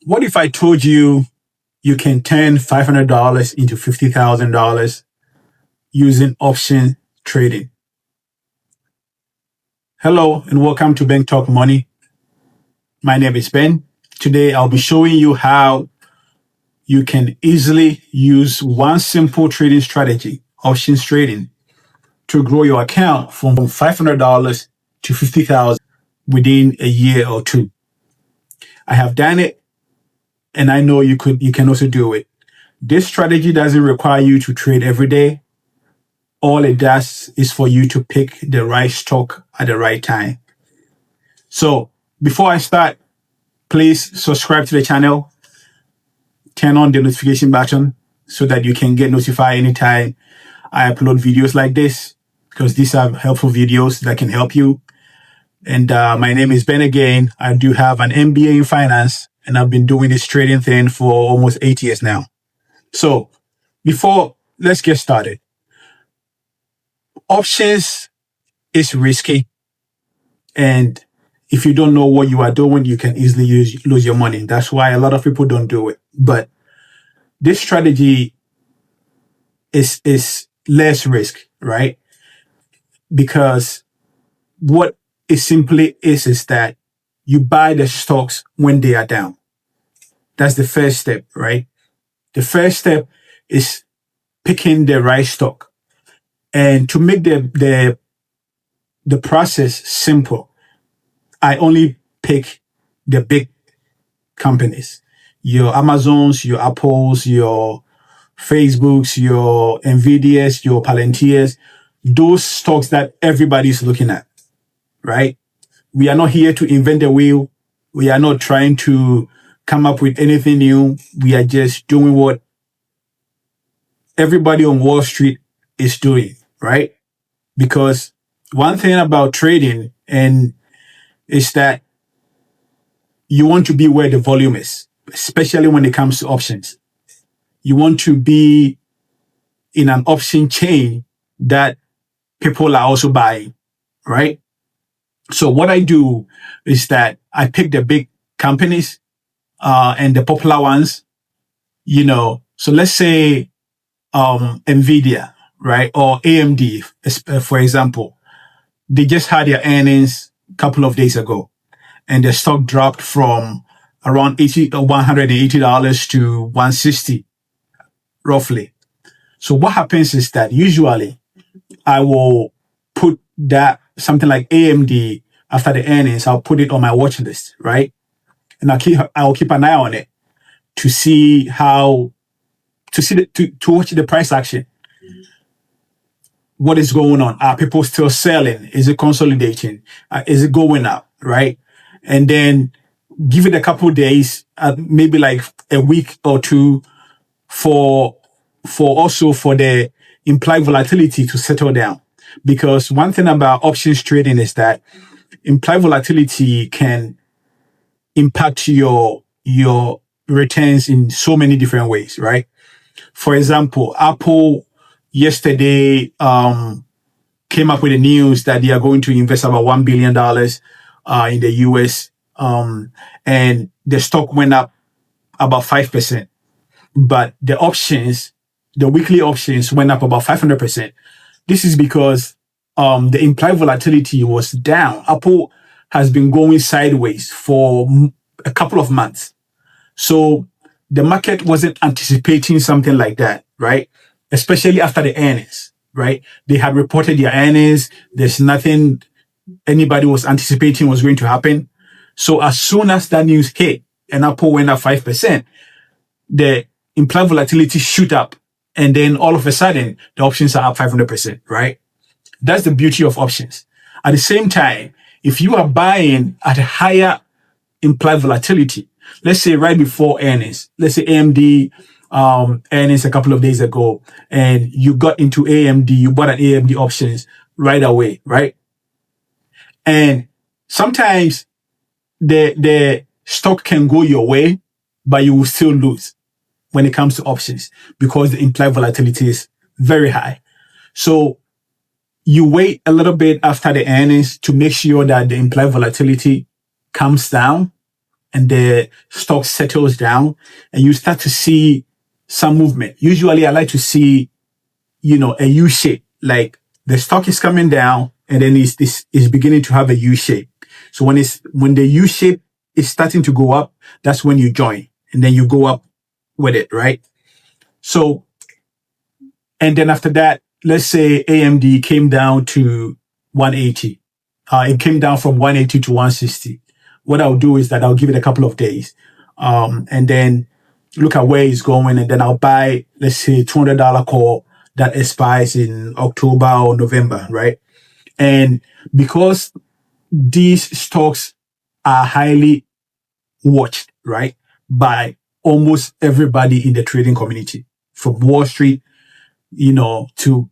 What if I told you you can turn $500 into $50,000 using option trading? Hello and welcome to Bank Talk Money. My name is Ben. Today I'll be showing you how you can easily use one simple trading strategy, options trading, to grow your account from $500 to $50,000 within a year or two. I have done it and I know you can also do it. This strategy doesn't require you to trade every day. All it does is for you to pick the right stock at the right time. So before I start, please subscribe to the channel, turn on the notification button so that you can get notified anytime I upload videos like this, because these are helpful videos that can help you. And my name is Ben again. I do have an MBA in finance, and I've been doing this trading thing for almost 8 years now. So let's get started. Options is risky. And if you don't know what you are doing, you can easily lose your money. That's why a lot of people don't do it. But this strategy is less risk, right? Because what it simply is that you buy the stocks when they are down. That's the first step, right? The first step is picking the right stock. And to make the process simple, I only pick the big companies, your Amazons, your Apples, your Facebooks, your Nvidias, your Palantirs, those stocks that everybody's looking at, right? We are not here to invent the wheel. We are not trying to come up with anything new. We are just doing what everybody on Wall Street is doing, right? Because one thing about trading is that you want to be where the volume is, especially when it comes to options. You want to be in an option chain that people are also buying, right? So what I do is that I pick the big companies and the popular ones, So let's say Nvidia, right? Or AMD, for example. They just had their earnings a couple of days ago, and the stock dropped from around $180 to $160, roughly. So what happens is that usually I will put that something like AMD after the earnings, I'll put it on my watch list, right? And I'll keep an eye on it to see to watch the price action. What is going on? Are people still selling? Is it consolidating? Is it going up? Right? And then give it a couple of days, maybe like a week or two for the implied volatility to settle down. Because one thing about options trading is that implied volatility can impact your returns in so many different ways, right? For example, Apple yesterday came up with the news that they are going to invest about $1 billion in the US, and the stock went up about 5%. But the weekly options went up about 500%. This is because the implied volatility was down. Apple has been going sideways for a couple of months. So the market wasn't anticipating something like that, right? Especially after the earnings, right? They had reported their earnings. There's nothing anybody was anticipating was going to happen. So as soon as that news hit and Apple went up 5%, the implied volatility shoot up. And then all of a sudden, the options are up 500%, right? That's the beauty of options. At the same time, if you are buying at a higher implied volatility, let's say right before earnings, let's say AMD earnings a couple of days ago, and you got into AMD, you bought an AMD options right away, right? And sometimes the stock can go your way, but you will still lose when it comes to options because the implied volatility is very high. So you wait a little bit after the earnings to make sure that the implied volatility comes down, and the stock settles down and you start to see some movement. Usually I like to see, a U shape, like the stock is coming down and then it's beginning to have a U shape. So when the U shape is starting to go up, that's when you join and then you go up with it, right? So, and then after that, let's say AMD came down to 180. It came down from 180 to 160. What I'll do is that I'll give it a couple of days, and then look at where it's going, and then I'll buy, let's say, $200 call that expires in October or November, right? And because these stocks are highly watched, right, by almost everybody in the trading community, from Wall Street, to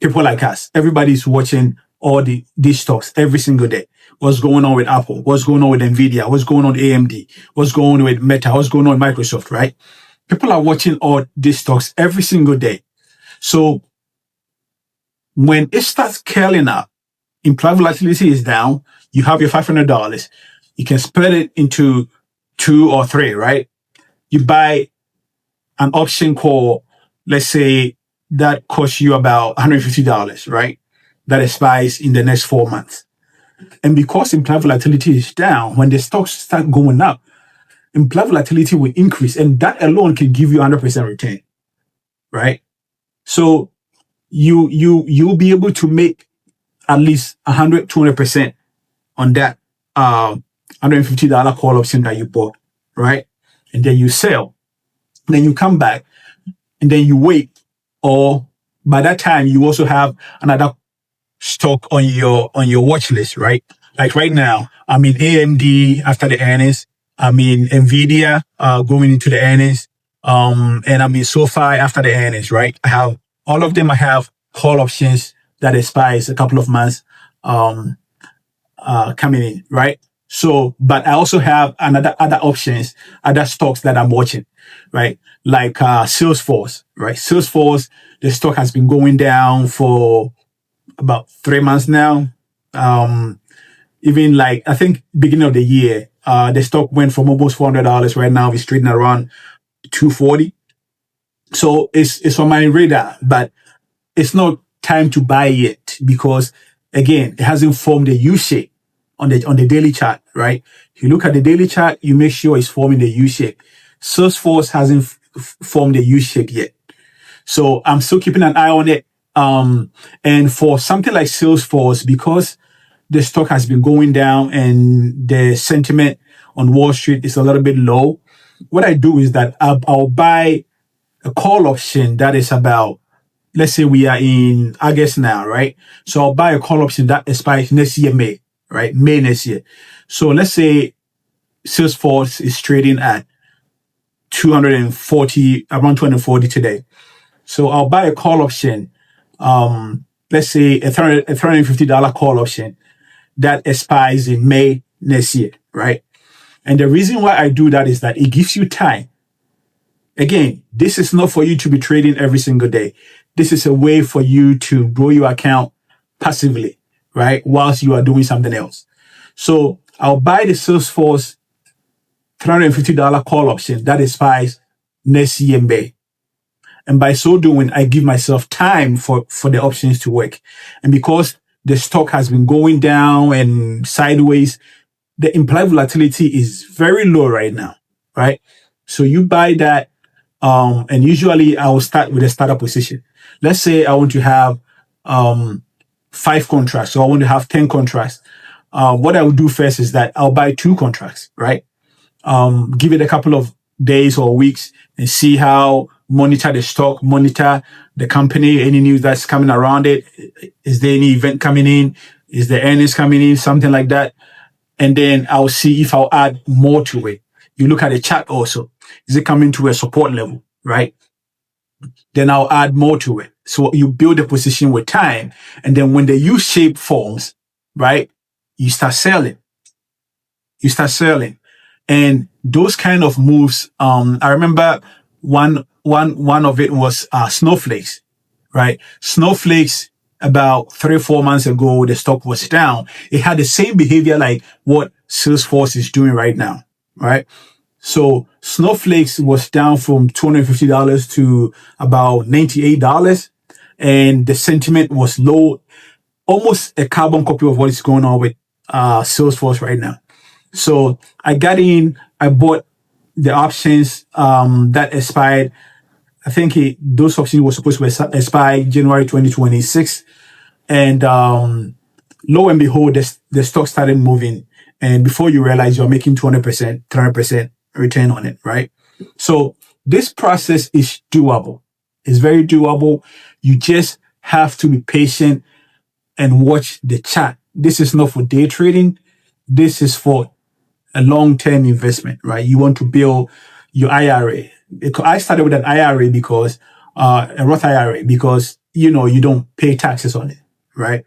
people like us. Everybody's watching all these stocks every single day. What's going on with Apple? What's going on with Nvidia? What's going on with AMD? What's going on with Meta? What's going on with Microsoft, right? People are watching all these stocks every single day. So when it starts curling up, implied volatility is down, you have your $500. You can split it into 2 or 3, right? You buy an option call, let's say that costs you about $150, right? That expires in the next 4 months. And because implied volatility is down, when the stocks start going up, implied volatility will increase, and that alone can give you 100% return, right? So you'll be able to make at least 100, 200% on that $150 call option that you bought, right? And then you sell. Then you come back and then you wait. Or by that time, you also have another stock on your watch list, right? Like right now, I'm in AMD after the earnings. I'm in Nvidia going into the earnings. And I'm in SoFi after the earnings, right? I have all of them. I have call options that expires a couple of months coming in, right? So, but I also have other options, other stocks that I'm watching, right? Like Salesforce, right? Salesforce, the stock has been going down for about 3 months now. Even like, I think beginning of the year, the stock went from almost $400. Right now it's trading around 240. So it's on my radar, but it's not time to buy yet because again, it hasn't formed a U shape on the daily chart, right? If you look at the daily chart, you make sure it's forming the U shape. Salesforce hasn't formed the U shape yet. So I'm still keeping an eye on it. And for something like Salesforce, because the stock has been going down and the sentiment on Wall Street is a little bit low, what I do is that I'll buy a call option that is about, let's say we are in August now, right? So I'll buy a call option that expires next year, May, right? May next year. So let's say Salesforce is trading at 240, around 240 today. So I'll buy a call option, let's say a $350 call option that expires in May next year, right? And the reason why I do that is that it gives you time. Again, this is not for you to be trading every single day. This is a way for you to grow your account passively, right? Whilst you are doing something else. So I'll buy the Salesforce $350 call option that expires next year in May. And by so doing, I give myself time for the options to work. And because the stock has been going down and sideways, the implied volatility is very low right now, right? So you buy that, and usually I will start with a startup position. Let's say I want to have 5 contracts, so I want to have 10 contracts. What I will do first is that I'll buy 2 contracts, right? Give it a couple of days or weeks and see how, monitor the stock, monitor the company, any news that's coming around it. Is there any event coming in? Is there earnings coming in? Something like that. And then I'll see if I'll add more to it. You look at the chart also. Is it coming to a support level, right? Then I'll add more to it. So you build a position with time. And then when the U shape forms, right, you start selling. You start selling. And those kind of moves, I remember one of it was snowflakes, right? Snowflakes, about 3 or 4 months ago, the stock was down. It had the same behavior like what Salesforce is doing right now, right? So Snowflakes was down from $250 to about $98, and the sentiment was low, almost a carbon copy of what is going on with Salesforce right now. So I got in, I bought the options that expired. I think those options were supposed to expire January 2026. And lo and behold, the stock started moving. And before you realize you're making 200%, 300% return on it, right? So this process is doable. It's very doable. You just have to be patient and watch the chart. This is not for day trading. This is for a long-term investment, right? You want to build your IRA. I started with an IRA because a Roth IRA because you don't pay taxes on it, right?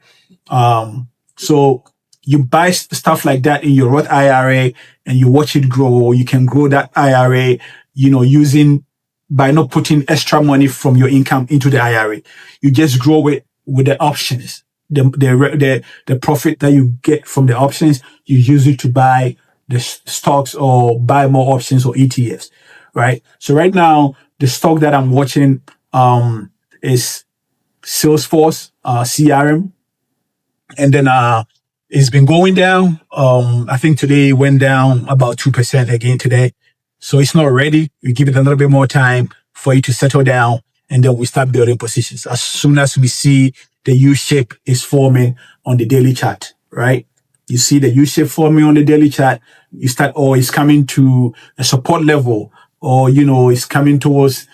So you buy stuff like that in your Roth IRA and you watch it grow. You can grow that IRA, using by not putting extra money from your income into the IRA. You just grow it with the options. The profit that you get from the options, you use it to buy the stocks or buy more options or ETFs, right? So right now, the stock that I'm watching is Salesforce CRM, and then it's been going down. I think today it went down about 2% again today. So it's not ready. We give it a little bit more time for it to settle down, and then we start building positions. As soon as we see the U shape is forming on the daily chart, right? You see the U shape forming on the daily chart, you start, or it's coming to a support level, or it's coming towards.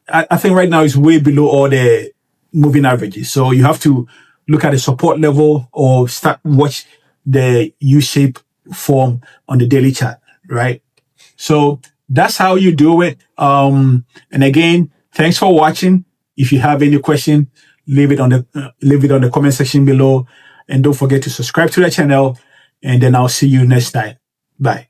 I think right now it's way below all the moving averages. So you have to look at the support level or watch the U shape form on the daily chart, right? So that's how you do it. And again, thanks for watching. If you have any question, leave it on the comment section below, and don't forget to subscribe to the channel. And then I'll see you next time. Bye.